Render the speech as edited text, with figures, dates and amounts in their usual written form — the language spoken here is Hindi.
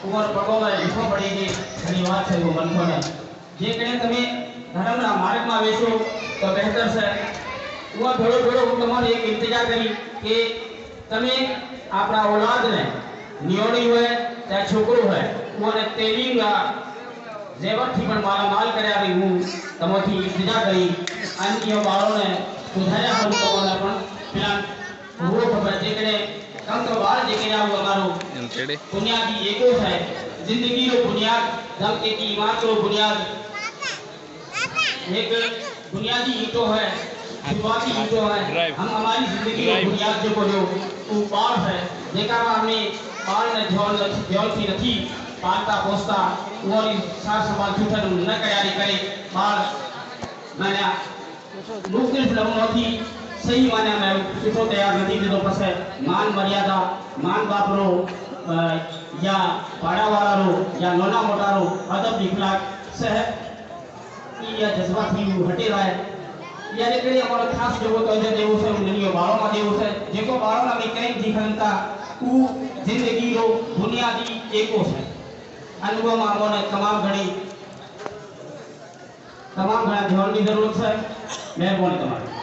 ઉમર પગોમાં લીખો પડી ગઈ ઘણી વાત છે वो मन ने જે કણે તમે ધર્મના માર્ગમાં વેચો તો બહેતર છે वो થોડો થોડો હું તમને એક ઇંતજાર કરી કે તમે આપણા ઓલાદને નિયોડી હોય ત્યાં છોકરો હોય ઓને તેલિંગ જેવરથી પણ માલામાલ કર્યા આવી હું તમોથી ઇંતજાર કરી અન્ય બાળોને સુધાર્યા પણ તમોને પણ પેલા वो खबर जे कने कंक बाल जे कने आव हमारो बुनियादी एको है जिंदगी रो बुनियाद धम के की ईमान रो बुनियाद एक बुनियादी ईंटो है शुरुआती ईंटो है हम हमारी जिंदगी रो बुनियाद जो को जो वो बाल है जेका हमने बाल ने ध्यान थी नहीं पालता पोसता और सार संभाल छूटन न कयारी करे बाल मैंने मुख्तलिफ नमूनों थी सही माने में सुठो तैयार नहीं दीदो पसे मान मर्यादा मान बापरो या पाड़ा वाला रो या नोना मोटा रो अदब इखलाक सह या जज्बा थी हटे रहा है यारे कड़े हमारा खास जो तो जे देवो से ननियो बाळो में देवो से जेको बाळो में कई दिखनता उ जिंदगी रो बुनियादी एको है अनुभव मामोने तमाम घणी ध्यान की जरूरत है मेहरबानी तुम्हारी।